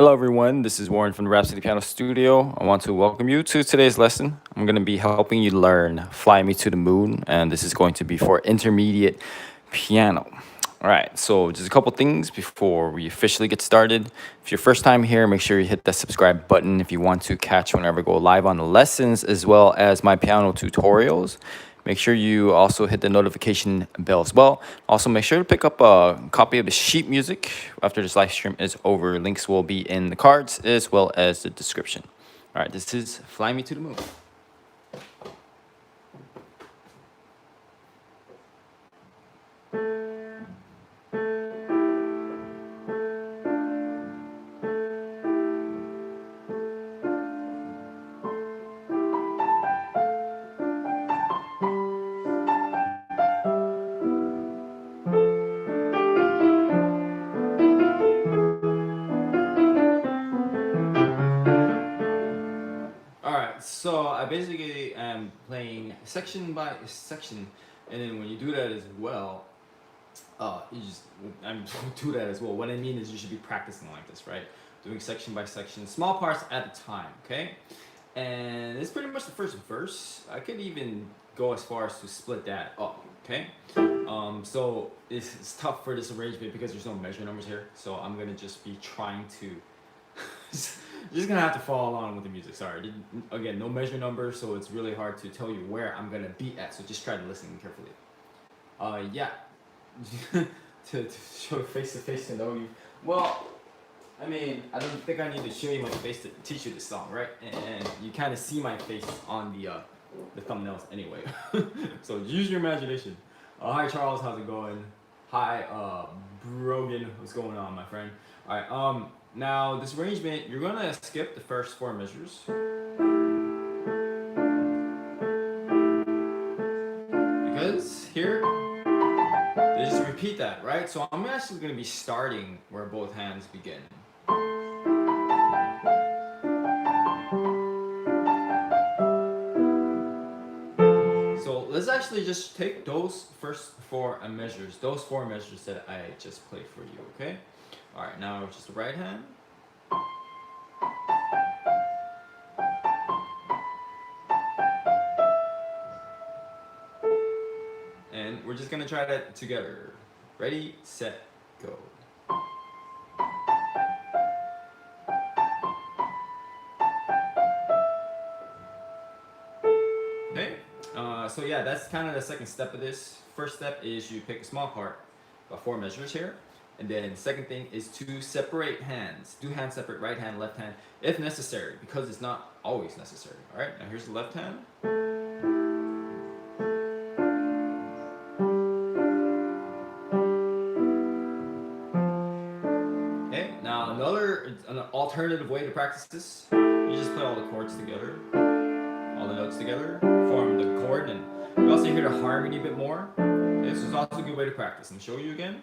Hello, everyone. This is Warren from the Rhapsody Piano Studio. I want to welcome you to today's lesson. I'm going to be helping you learn Fly Me to the Moon, and this is going to be for intermediate piano. All right, so just a couple things before we officially get started. If you're first time here, make sure you hit that subscribe button if you want to catch whenever I go live on the lessons as well as my piano tutorials. Make sure you also hit the notification bell as well. Also, make sure to pick up a copy of the sheet music after this live stream is over. Links will be in the cards as well as the description. All right, this is Fly Me to the Moon. So I basically am playing section by section, and then when you do that as well, I'm do that as well. What I mean is you should be practicing like this, right? Doing section by section, small parts at a time, okay? And it's pretty much the first verse. I could even go as far as to split that up, okay? So it's tough for this arrangement because there's no measure numbers here. So I'm gonna just be trying to you're just gonna have to follow along with the music. Sorry, again, no measure number, so it's really hard to tell you where I'm gonna be at. So just try to listen carefully. Yeah, to show face to face to know you. Well, I mean, I don't think I need to show you my face to teach you this song, right? And you kind of see my face on the thumbnails anyway. So use your imagination. Hi Charles, how's it going? Hi Brogan, what's going on, my friend? All right. Now this arrangement, you're gonna skip the first four measures because here they just repeat that, right? So I'm actually gonna be starting where both hands begin. So let's actually just take those first four measures, those four measures that I just played for you, okay? All right, now just the right hand. And we're just gonna try that together. Ready, set, go. Okay, so yeah, that's kind of the second step of this. First step is you pick a small part, about four measures here. And then second thing is to separate hands. Do hand separate, right hand, left hand, if necessary, because it's not always necessary. All right, now here's the left hand. Okay, now an alternative way to practice this, you just play all the chords together, all the notes together, form the chord, and you also hear the harmony a bit more. Okay, this is also a good way to practice. Let me show you again.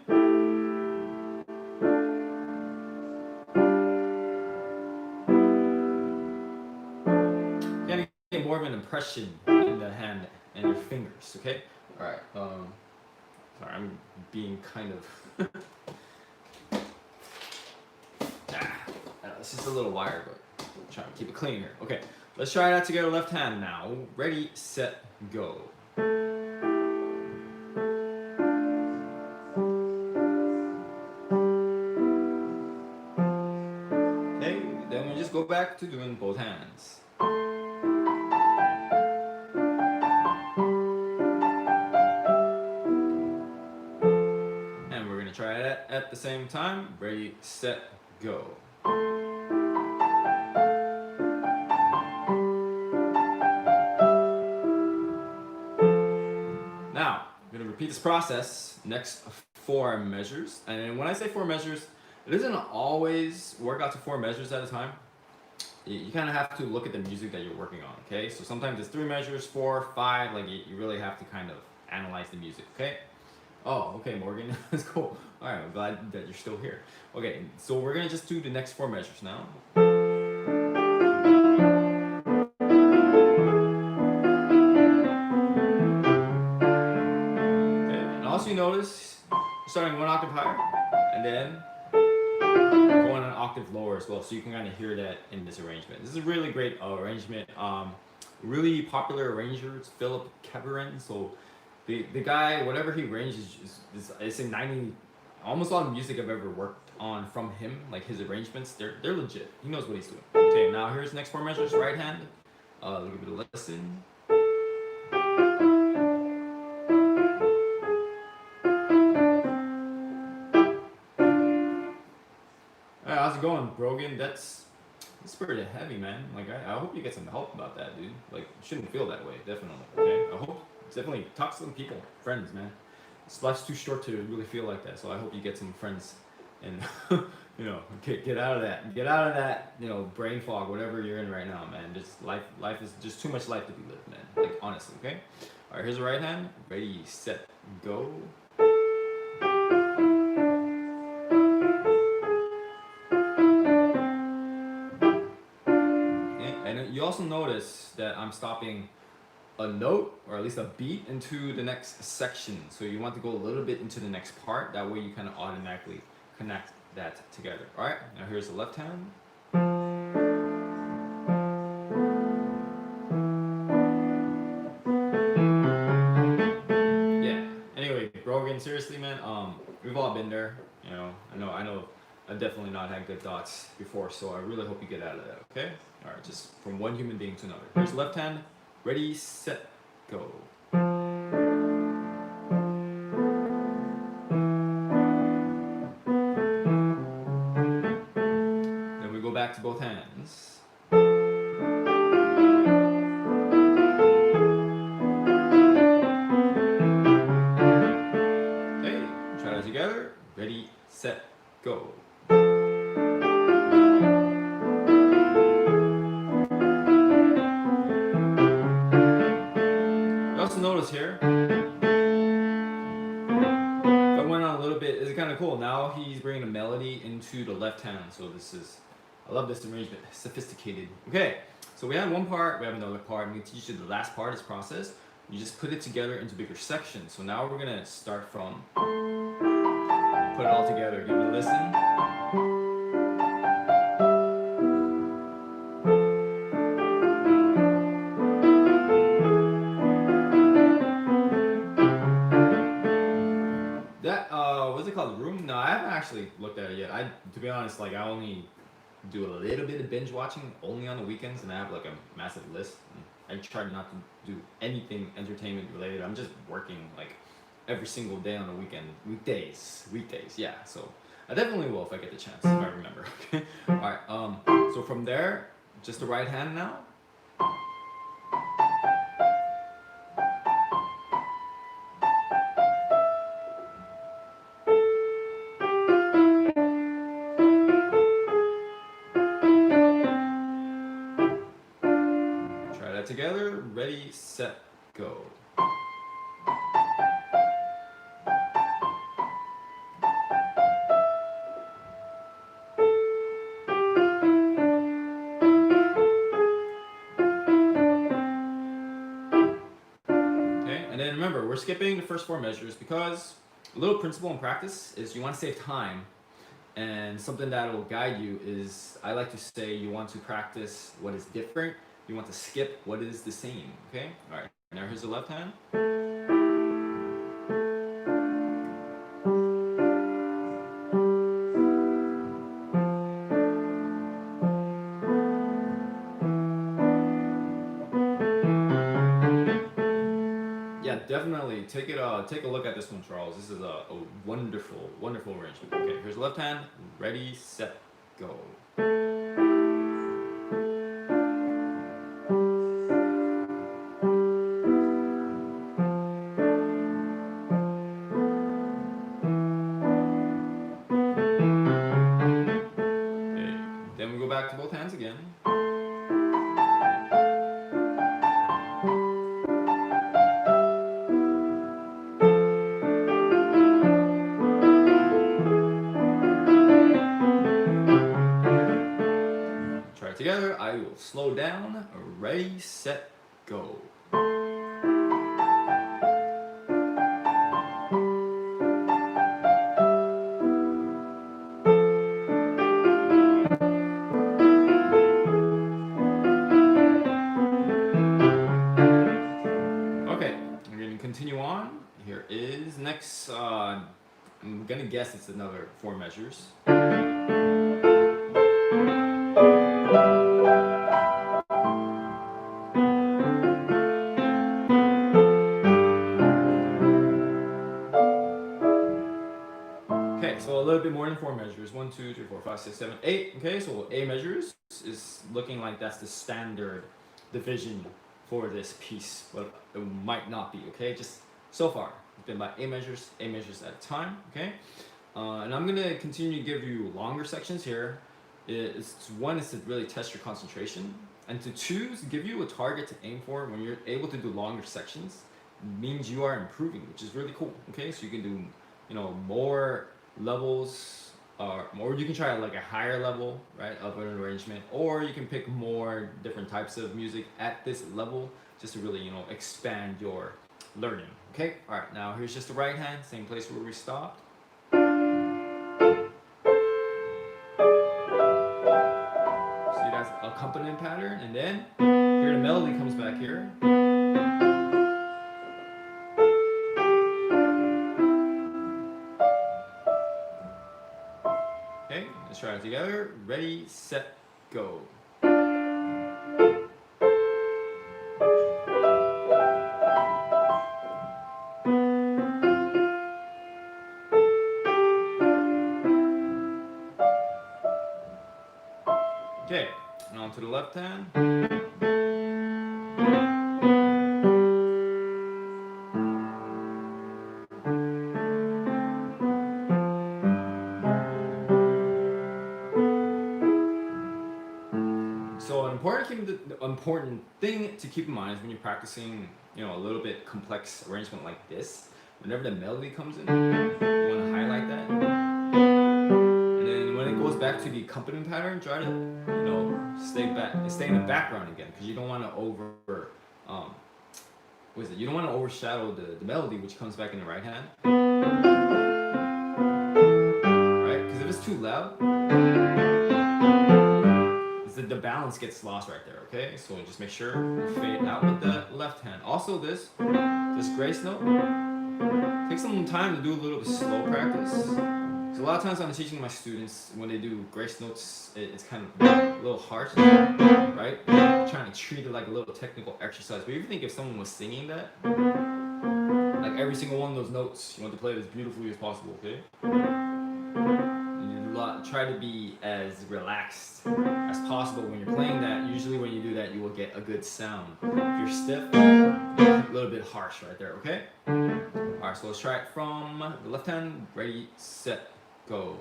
More of an impression in the hand and your fingers, okay? All right, sorry, I'm being kind of, it's just a little wire, but I'm trying to keep it clean here. Okay, let's try that together, left hand now. Ready, set, go. Okay, then we just go back to doing both hands. Try that at the same time. Ready, set, go. Now, I'm going to repeat this process, next four measures. And when I say four measures, it doesn't always work out to four measures at a time. You kind of have to look at the music that you're working on, okay? So sometimes it's 3 measures, 4, 5, like you really have to kind of analyze the music, okay? Oh, okay, Morgan, that's cool. All right, I'm glad that you're still here. Okay, so we're gonna just do the next 4 measures now. Okay, and also you notice starting 1 octave higher, and then going an octave lower as well, so you can kind of hear that in this arrangement. This is a really great arrangement. Really popular arranger. It's Philip Keverin. So the guy, whatever he arranges, it's in 90, almost all the music I've ever worked on from him, like his arrangements, they're legit. He knows what he's doing. Okay, now here's the next four measures. Right hand. Look at the listen. Hey, how's it going, Brogan? That's pretty heavy, man. Like, I hope you get some help about that, dude. Like, you shouldn't feel that way, definitely. Okay, I hope definitely talk to some people, friends, man. Life's too short to really feel like that. So I hope you get some friends, and you know, get out of that, you know, brain fog, whatever you're in right now, man. Just life is just too much life to be lived, man. Like, honestly, okay. All right, here's the right hand. Ready, set, go. And you also notice that I'm stopping a note, or at least a beat, into the next section. So you want to go a little bit into the next part. That way you kind of automatically connect that together. All right, now here's the left hand. Yeah. Anyway, Brogan, seriously, man, we've all been there. You know, I know. I've definitely not had good thoughts before, so I really hope you get out of that. Okay. All right, just from one human being to another. Here's left hand. Ready, set, go. Then we go back to both hands. Okay, try that together. Ready, set, go. Notice here, if I went on a little bit, it's kind of cool. Now he's bringing a melody into the left hand. So I love this arrangement, sophisticated. Okay, so we have one part, we have another part. I'm going to teach you the last part is process. You just put it together into bigger sections. So now we're going to start from, put it all together, give it a listen. What's it called? Room? No, I haven't actually looked at it yet. To be honest, like, I only do a little bit of binge watching only on the weekends, and I have like a massive list. I try not to do anything entertainment related. I'm just working like every single day on the weekdays. Yeah. So I definitely will if I get the chance, if I remember. Okay. All right. So from there, just the right hand now. Together, ready, set, go. Okay, and then remember, we're skipping the first four measures because a little principle in practice is you want to save time, and something that will guide you is, I like to say, you want to practice what is different. You want to skip what is the same, okay? All right, now here's the left hand. Yeah, definitely take a look at this one, Charles. This is a wonderful arrangement. Okay, here's the left hand. Ready, set, go. Back to both hands again. Try it together. I will slow down. Ready, set, go. gonna guess it's another 4 measures. Okay, so a little bit more than 4 measures. 1, 2, 3, 4, 5, 6, 7, 8. Okay, so 8 measures is looking like that's the standard division for this piece, but it might not be. Okay, just so far it's been about 8 measures at a time. Okay, and I'm gonna continue to give you longer sections here. One is to really test your concentration, and to choose, give you a target to aim for. When you're able to do longer sections, means you are improving, which is really cool. Okay, so you can do, more levels, or you can try like a higher level, right, of an arrangement, or you can pick more different types of music at this level just to really, expand your learning. Okay, all right, now here's just the right hand, same place where we stopped. See, that's accompaniment pattern, and then here the melody comes back here. Okay, let's try it together. Ready, set, go. Okay, and on to the left hand. So the important thing to keep in mind is when you're practicing, a little bit complex arrangement like this, whenever the melody comes in, you want to highlight that. And then when it goes back to the accompaniment pattern, try to, stay in the background again, because you don't want to you don't want to overshadow the melody, which comes back in the right hand. Right? Because if it's too loud, the balance gets lost right there. Okay, so just make sure you fade out with the left hand. Also, this grace note, take some time to do a little bit slow practice. So a lot of times I'm teaching my students, when they do grace notes, it's kind of a little harsh, right? Trying to treat it like a little technical exercise. But you think if someone was singing that, like every single one of those notes, you want to play it as beautifully as possible. Okay. Try to be as relaxed as possible when you're playing that. Usually when you do that, you will get a good sound. If you're stiff, a little bit harsh right there, okay? Alright, so let's try it from the left hand. Ready, set, go.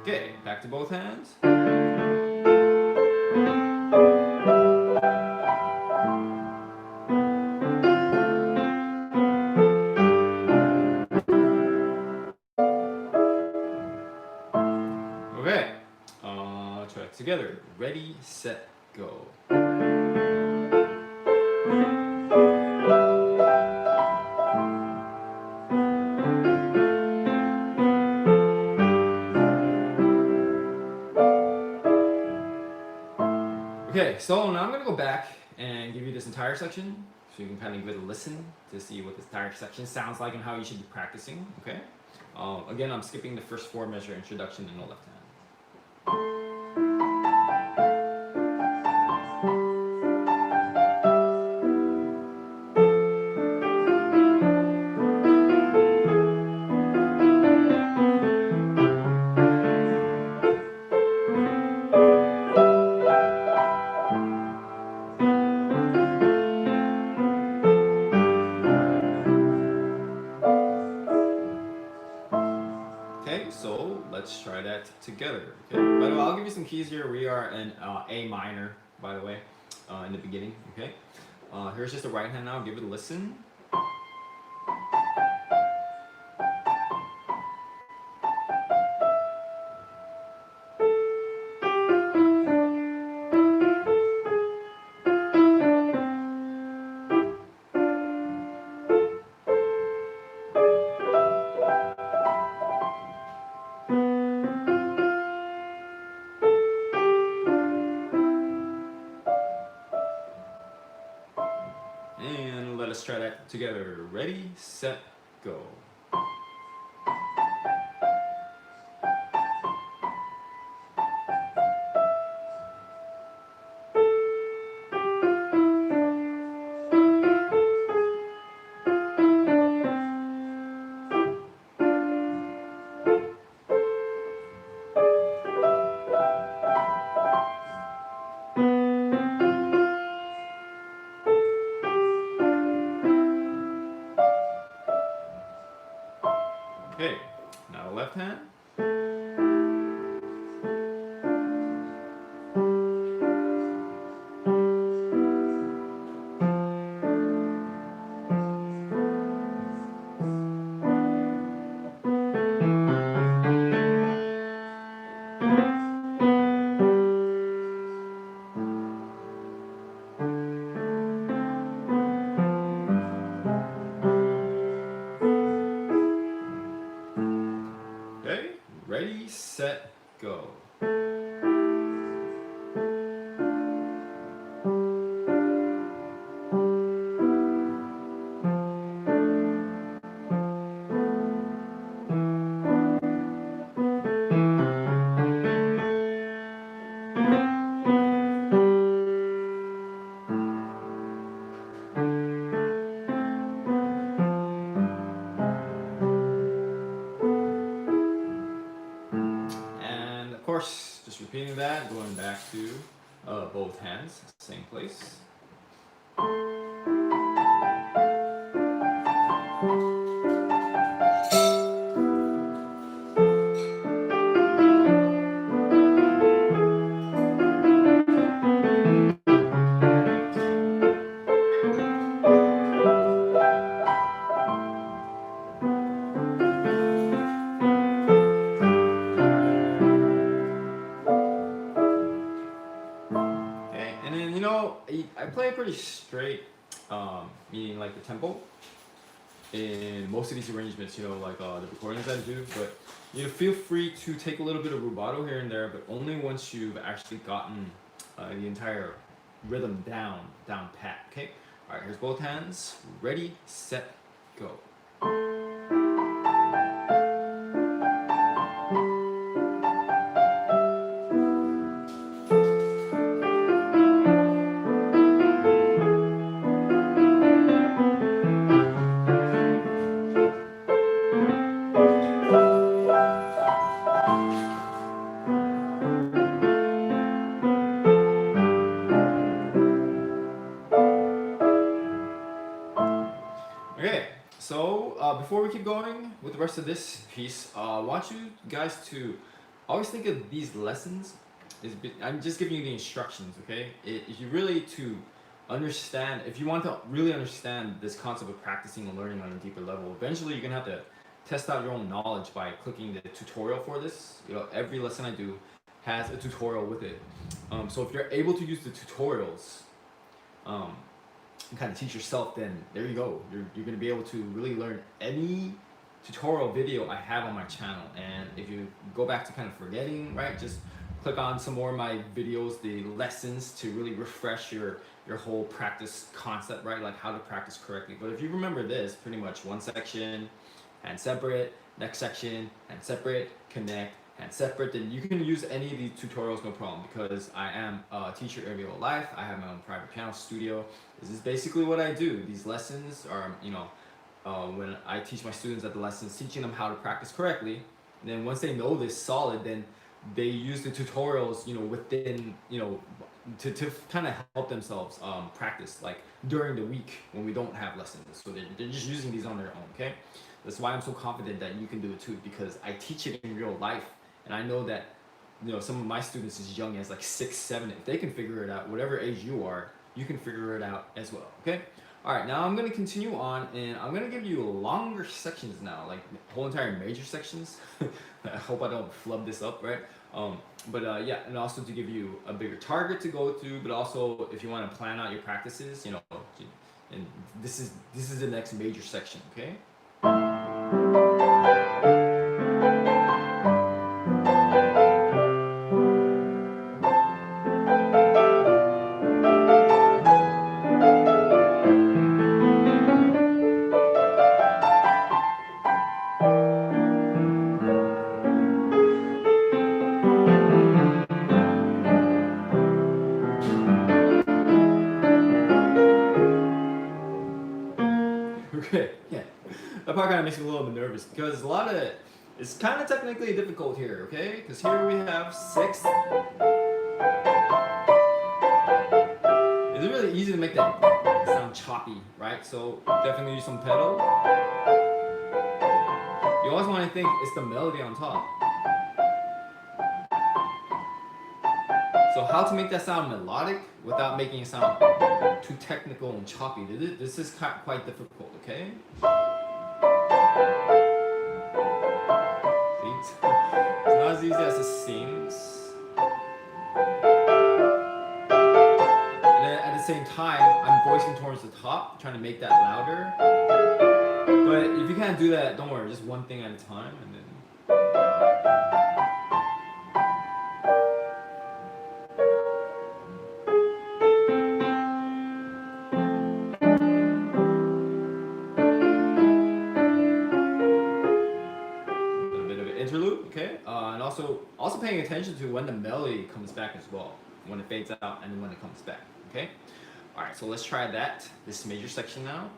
Okay, back to both hands. Okay, try it together. Ready, set, go. Okay, so now I'm going to go back and give you this entire section so you can kind of give it a listen to see what this entire section sounds like and how you should be practicing, okay? Again, I'm skipping the first 4-measure introduction in the left hand. Okay, so let's try that together. Okay, by the way, I'll give you some keys here. We are in A minor, by the way, in the beginning. Okay, here's just the right hand now. Give it a listen. together. Ready, set, go. Okay, now the left hand. Okay, ready, set, go. And of course, just repeating that, going back to both hands, same place. Okay, and then I play pretty straight, meaning like the tempo in most of these arrangements, like the recordings I do, but feel free to take a little bit of rubato here and there, but only once you've actually gotten the entire rhythm down pat, okay? All right, here's both hands, ready, set, go. Okay, so before we keep going with the rest of this piece, I want you guys to always think of these lessons. I'm just giving you the instructions, okay? If you really to understand, if you want to really understand this concept of practicing and learning on a deeper level, eventually you're gonna have to test out your own knowledge by clicking the tutorial for this. Every lesson I do has a tutorial with it. So if you're able to use the tutorials, and kind of teach yourself, then there you go. You're going to be able to really learn any tutorial video I have on my channel. And if you go back to kind of forgetting, right, just click on some more of my videos, the lessons, to really refresh your whole practice concept, right, like how to practice correctly. But if you remember this, pretty much one section, hand separate, next section, hand separate, connect, and separate, then you can use any of these tutorials, no problem, because I am a teacher in real life. I have my own private piano studio. This is basically what I do. These lessons are, when I teach my students at the lessons, teaching them how to practice correctly. And then once they know this solid, then they use the tutorials, within, to kind of help themselves practice, like during the week when we don't have lessons. So they're just using these on their own, okay? That's why I'm so confident that you can do it too, because I teach it in real life. And I know that, some of my students as young as like 6, 7, if they can figure it out, whatever age you are, you can figure it out as well, okay? All right, now I'm gonna continue on, and I'm gonna give you longer sections now, like whole entire major sections. I hope I don't flub this up, right? Yeah, and also to give you a bigger target to go to, but also if you wanna plan out your practices, and this is the next major section, okay? That part kind of makes me a little bit nervous because it's kind of technically difficult here, okay? Because here we have sixth. It's really easy to make that sound choppy, right? So definitely use some pedal. You always want to think it's the melody on top. So how to make that sound melodic without making it sound too technical and choppy. This is quite difficult, okay? See? It's not as easy as it seems. And then at the same time, I'm voicing towards the top, trying to make that louder. But if you can't do that, don't worry, just one thing at a time, and then. Interlude, okay, and also paying attention to when the melody comes back as well, when it fades out and when it comes back, okay. All right, so let's try this major section now.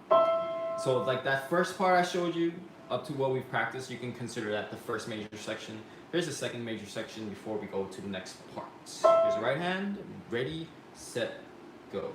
So like that first part I showed you up to what we've practiced, you can consider that the first major section. Here's the second major section before we go to the next part. Here's the right hand, ready, set, go.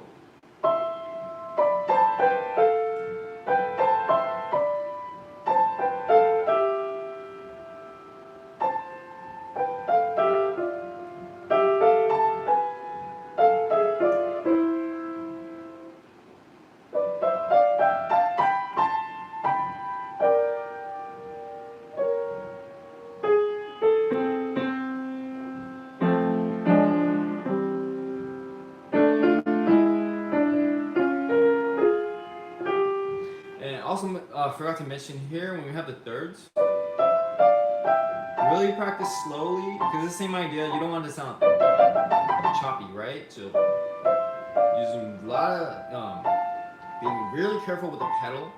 Also, forgot to mention here when we have the thirds, really practice slowly because it's the same idea. You don't want to sound choppy, right? So using a lot of being really careful with the pedal.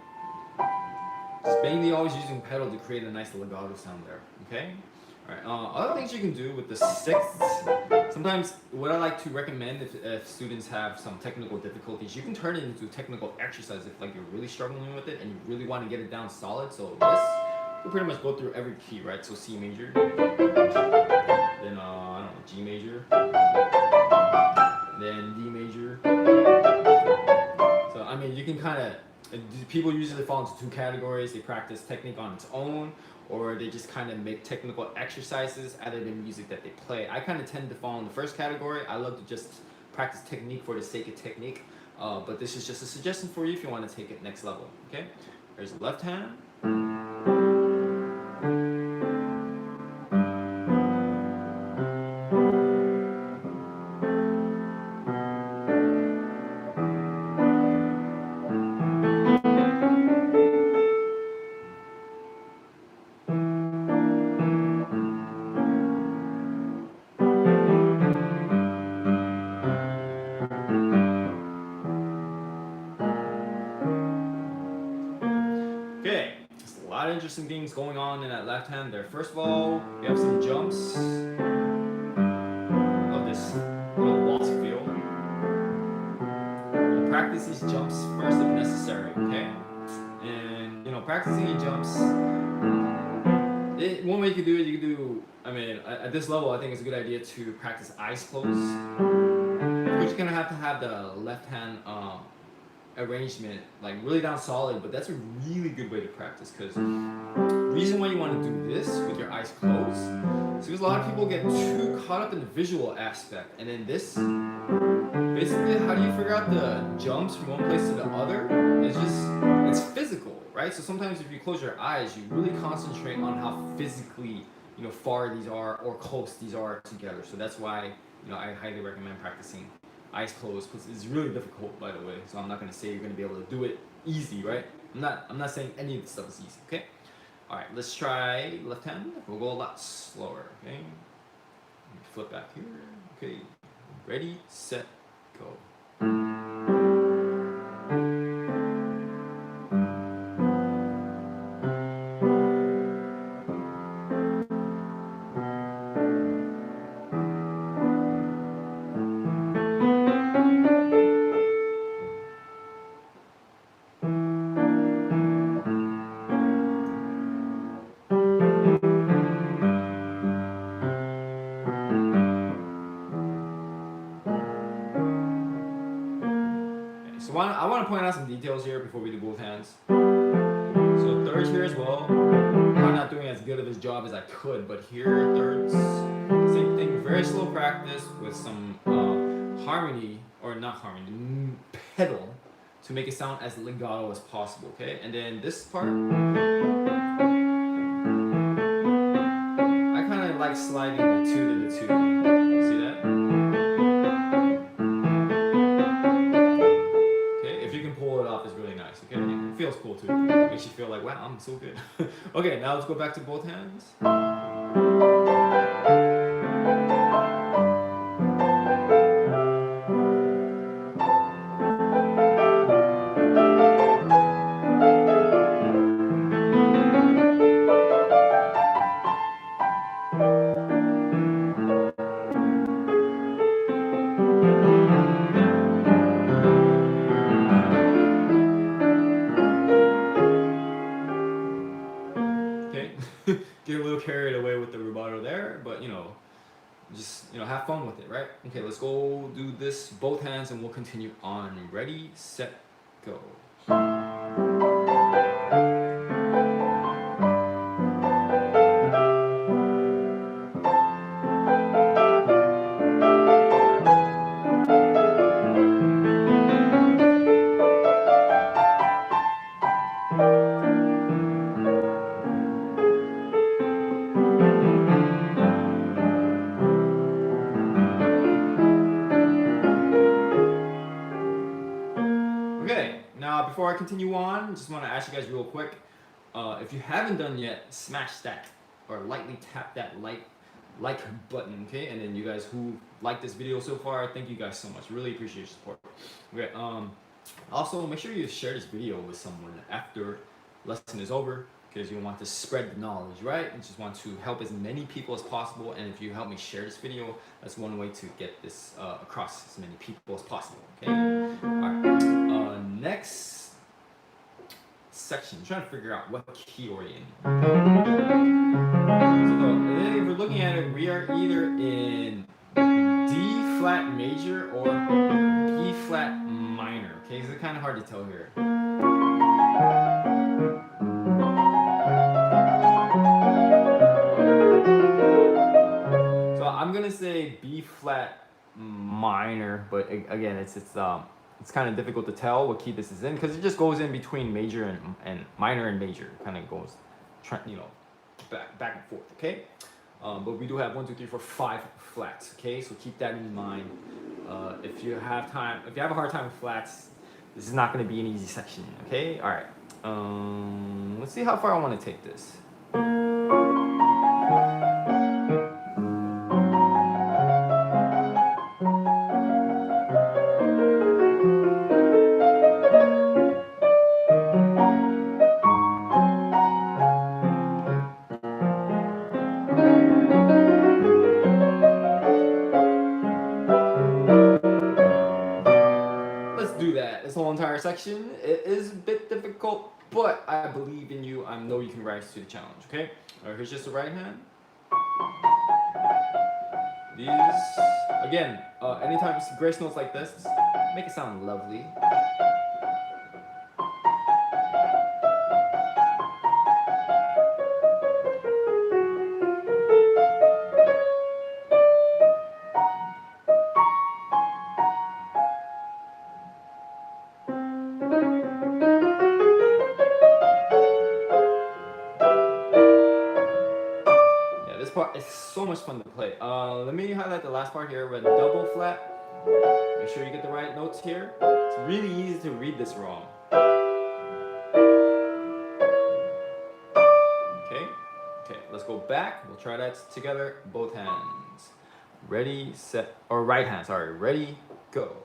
Just mainly always using pedal to create a nice legato sound there. Okay. All right. Other things you can do with the sixths. Sometimes what I like to recommend if students have some technical difficulties, you can turn it into a technical exercise if like you're really struggling with it and you really want to get it down solid. So this, you pretty much go through every key, right? So C major, then I don't know, G major, then D major. So I mean, you can kind of, people usually fall into two categories. They practice technique on its own, or they just kind of make technical exercises out of the music that they play. I kind of tend to fall in the first category. I love to just practice technique for the sake of technique, but this is just a suggestion for you if you want to take it next level, okay? There's the left hand. Okay, there's a lot of interesting things going on in that left hand there. First of all, we have some jumps of this little waltz feel. We'll practice these jumps first if necessary, okay? And practicing these jumps, one way you can do it, I mean, at this level, I think it's a good idea to practice eyes closed. Of course, you're gonna have to have the left hand arrangement like really down solid, but that's a really good way to practice because reason why you want to do this with your eyes closed is because a lot of people get too caught up in the visual aspect, and then this basically, how do you figure out the jumps from one place to the other? It's physical, right? So sometimes if you close your eyes, you really concentrate on how physically far these are or close these are together. So that's why I highly recommend practicing eyes closed, because it's really difficult, by the way. So I'm not going to say you're going to be able to do it easy, right? I'm not saying any of this stuff is easy, okay? All right, let's try left hand. We'll go a lot slower, okay? Flip back here. Okay, ready, set, go. want to point out some details here before we do both hands. So thirds here as well. I'm not doing as good of his job as I could, but here thirds, same thing. Very slow practice with some harmony, or not harmony, pedal to make it sound as legato as possible. Okay, and then this part, I kind of like sliding the two to the two. See that? Pull it off is really nice. Okay, it feels cool too. Makes you feel like, wow, I'm so good. Okay, now let's go back to both hands. Get a little carried away with the rubato there, but just have fun with it, right? Okay, let's go do this both hands and we'll continue on. Ready, set, go. Before I continue on, just want to ask you guys real quick, if you haven't done yet, smash that or lightly tap that like button, okay? And then you guys who like this video so far, thank you guys so much. Really appreciate your support. Okay. Also, make sure you share this video with someone after lesson is over, because you want to spread the knowledge, right? And just want to help as many people as possible. And if you help me share this video, that's one way to get this across as many people as possible. Okay. All right. Next section, I'm trying to figure out what key we're in. So if we're looking at it, we are either in D flat major or B flat minor. Okay, so it's kind of hard to tell here. So I'm gonna say B flat minor, but again, it's kind of difficult to tell what key this is in because it just goes in between major and minor and major. Kind of goes, back and forth. Okay, but we do have 1, 2, 3, 4, 5 flats. Okay, so keep that in mind. If you have a hard time with flats, this is not going to be an easy section. Okay, all right. Let's see how far I want to take this. Section. It is a bit difficult, but I believe in you. I know you can rise to the challenge. Okay. All right. Here's just the right hand. These again. Anytime you see grace notes like this, make it sound lovely. It's so much fun to play. Let me highlight the last part here. We're at double flat. Make sure you get the right notes here. It's really easy to read this wrong. Okay, let's go back. We'll try that together. Both hands. Ready, set, or right hand, sorry. Ready, go.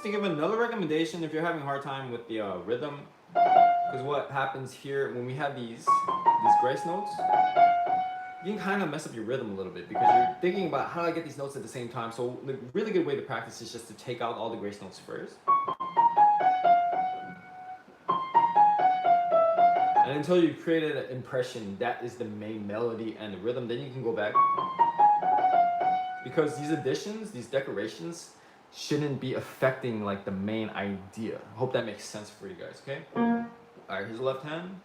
Think of another recommendation if you're having a hard time with the rhythm, because what happens here when we have these grace notes, you can kind of mess up your rhythm a little bit because you're thinking about how do I get these notes at the same time. So the really good way to practice is just to take out all the grace notes first. And until you've created an impression that is the main melody and the rhythm, then you can go back. Because these additions, these decorations, shouldn't be affecting like the main idea. I hope that makes sense for you guys, okay? Alright, here's the left hand.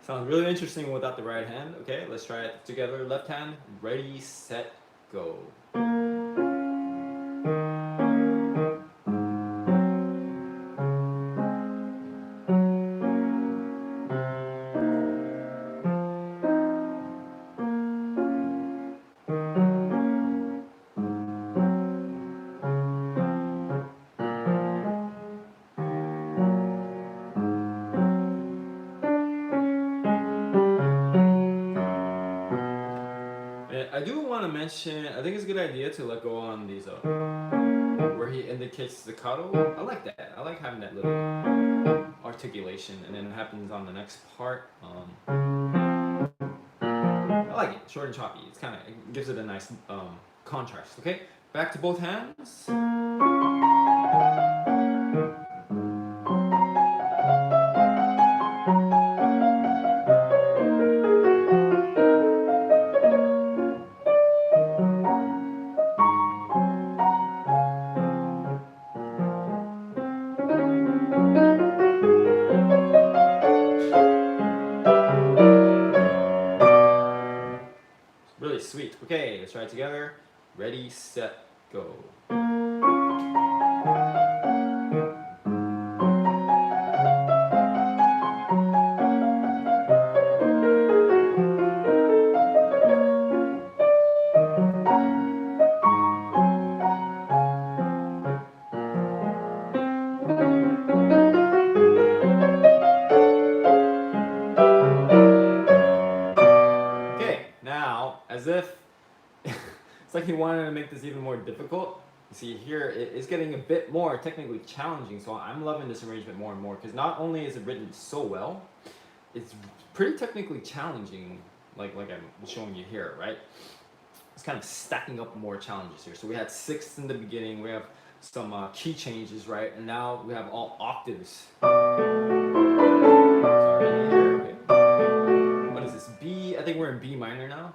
Sounds really interesting without the right hand. Okay, let's try it together. Left hand, ready, set, go. I do want to mention, I think it's a good idea to let go on these, where he indicates staccato. I like that. I like having that little articulation, and then it happens on the next part. I like it, short and choppy. It's kind of, it gives it a nice contrast. Okay, back to both hands. Really sweet. Okay, let's try it together. Ready, set, go. Okay, now, as if it's like he wanted to make this even more difficult. You see here, it's getting a bit more technically challenging, so I'm loving this arrangement more and more, because not only is it written so well, it's pretty technically challenging, like I'm showing you here, right? It's kind of stacking up more challenges here. So we had sixths in the beginning, we have some key changes, right? And now we have all octaves. Sorry, here, okay. What is this? B, I think we're in B minor now.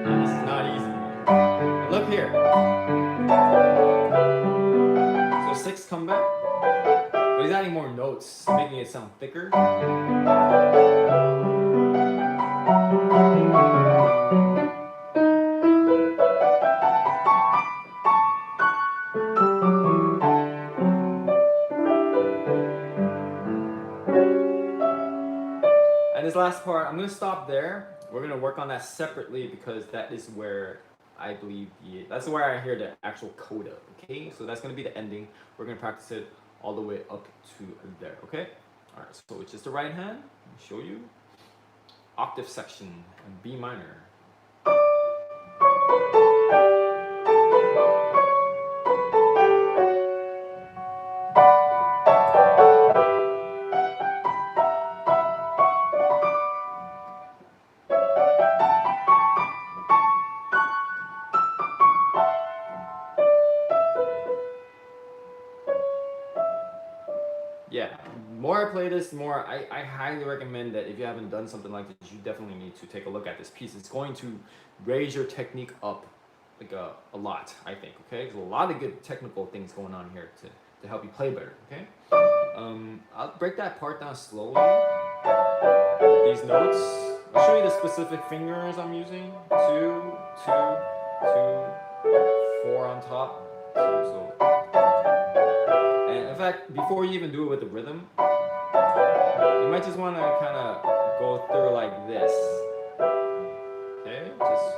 And this is not easy. Look here. So sixth come back. But he's adding more notes, making it sound thicker. And this last part, I'm going to stop there. We're going to work on that separately because that is where I believe that's where I hear the actual coda. Okay, so that's going to be the ending. We're going to practice it all the way up to there. Okay, all right. So it's just the right hand. Let me show you octave section in B minor. Yeah, more I play this, the more I highly recommend that if you haven't done something like this, you definitely need to take a look at this piece. It's going to raise your technique up like a lot, I think, okay? There's a lot of good technical things going on here to help you play better, okay? I'll break that part down slowly. These notes, I'll show you the specific fingers I'm using. 2, 2, 2, 4 on top. So. And in fact, before you even do it with the rhythm, You might just want to kind of go through like this. Okay, just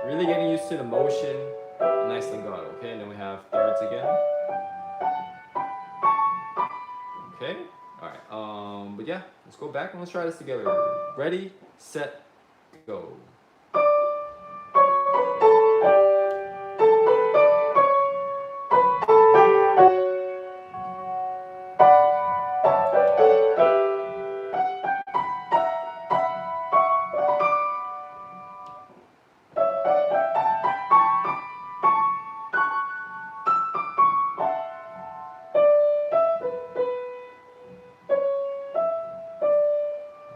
really getting used to the motion. A nice legato. Okay, and then we have thirds again. Okay, all right. But yeah, let's go back and let's try this together. Ready, set, go.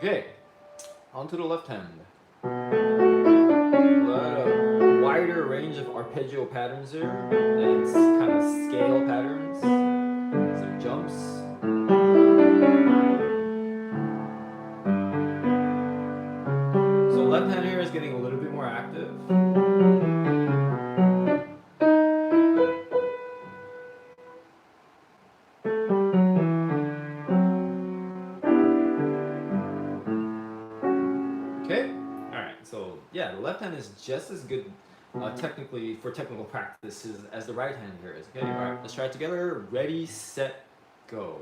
Okay, onto the left hand. A wider range of arpeggio patterns here, and it's kind of scale patterns, some jumps. So left hand here is getting a little bit more active. Okay, all right. So yeah, the left hand is just as good technically for technical practices as the right hand here is. Okay, all right. Let's try it together. Ready, set, go.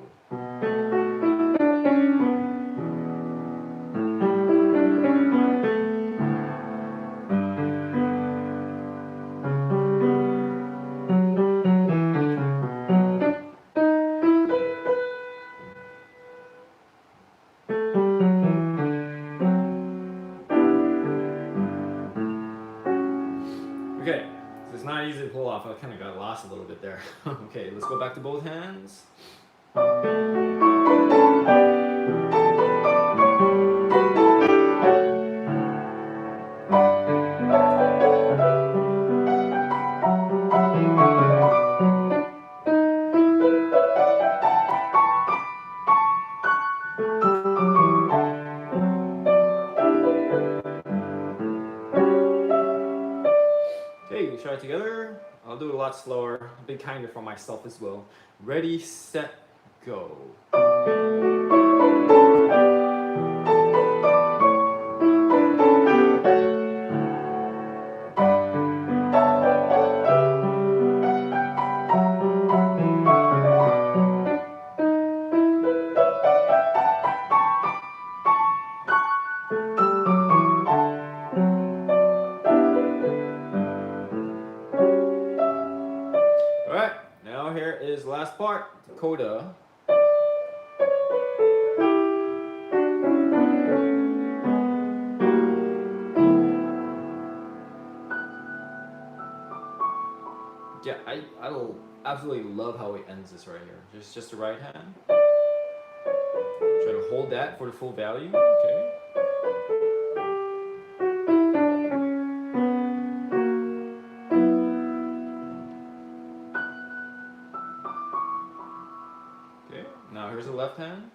Okay, so it's not easy to pull off. I kind of got lost a little bit there. Okay, let's go back to both hands. Okay, we try it together. I'll do it a lot slower, a bit kinder for myself as well. Ready, set, go. All right, now here is last part, coda. Yeah, I absolutely love how he ends this right here. Just the right hand. Try to hold that for the full value. Okay. Okay. Now here's the left hand.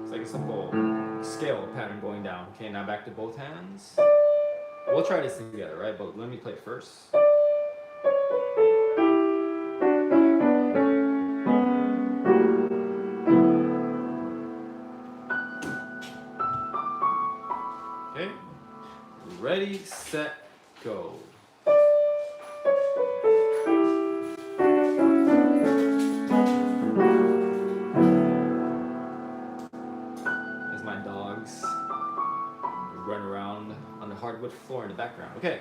It's like a simple scale pattern going down. Okay, now back to both hands. We'll try this together, right? But let me play it first. Okay. Ready, set, go. As my dogs run around on the hardwood floor in the background. Okay.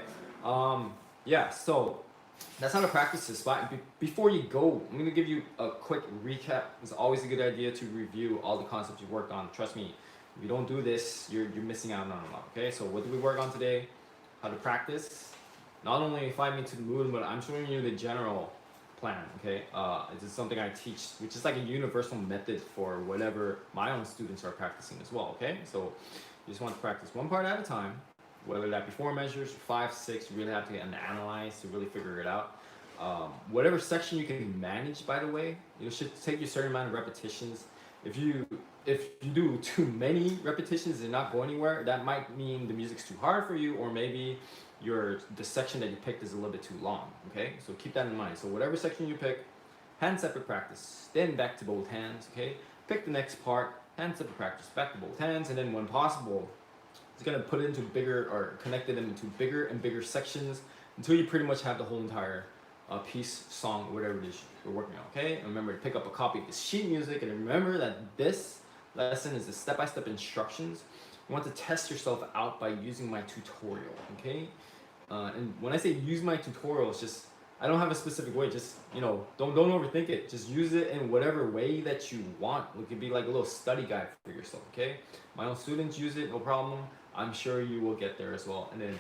Yeah, so that's how to practice this spot. Before you go, I'm gonna give you a quick recap. It's always a good idea to review all the concepts you worked on. Trust me, if you don't do this, you're missing out on a lot. Okay, so what did we work on today? How to practice. Not only find me to the mood, but I'm showing you the general plan. Okay, this is something I teach, which is like a universal method for whatever my own students are practicing as well. Okay, so you just want to practice one part at a time. Whether that be 4 measures, 5, 6, you really have to analyze to really figure it out. Whatever section you can manage, by the way, it should take you a certain amount of repetitions. If you do too many repetitions and not go anywhere, that might mean the music's too hard for you, or maybe the section that you picked is a little bit too long. Okay, so keep that in mind. So whatever section you pick, hand separate practice, then back to both hands, okay? Pick the next part, hand separate practice, back to both hands, and then when possible, it's gonna put it into bigger, or connected them into bigger and bigger sections until you pretty much have the whole entire piece, song, whatever it is you're working on, okay? And remember to pick up a copy of the sheet music, and remember that this lesson is the step-by-step instructions. You want to test yourself out by using my tutorial, okay? And when I say use my tutorial, it's just, I don't have a specific way. Just, don't overthink it. Just use it in whatever way that you want. It could be like a little study guide for yourself, okay? My own students use it, no problem. I'm sure you will get there as well. And then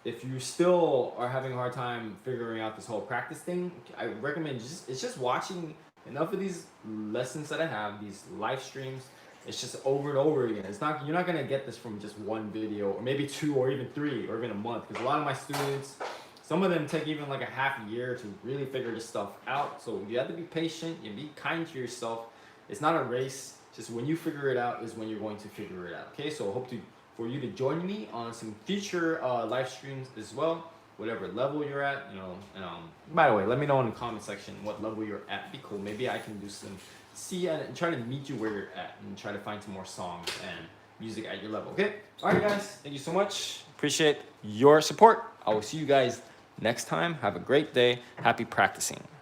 if you still are having a hard time figuring out this whole practice thing, I recommend it's just watching enough of these lessons that I have, these live streams. It's just over and over again. You're not gonna get this from just one video, or maybe 2 or even 3 or even a month, because a lot of my students, some of them take even like a half a year to really figure this stuff out. So you have to be patient and be kind to yourself. It's not a race. Just when you figure it out is when you're going to figure it out. Okay, so I hope for you to join me on some future live streams as well, whatever level you're at. And by the way, let me know in the comment section what level you're at. Be cool. Maybe I can do some and try to meet you where you're at and try to find some more songs and music at your level. Okay. All right, guys. Thank you so much. Appreciate your support. I will see you guys next time. Have a great day. Happy practicing.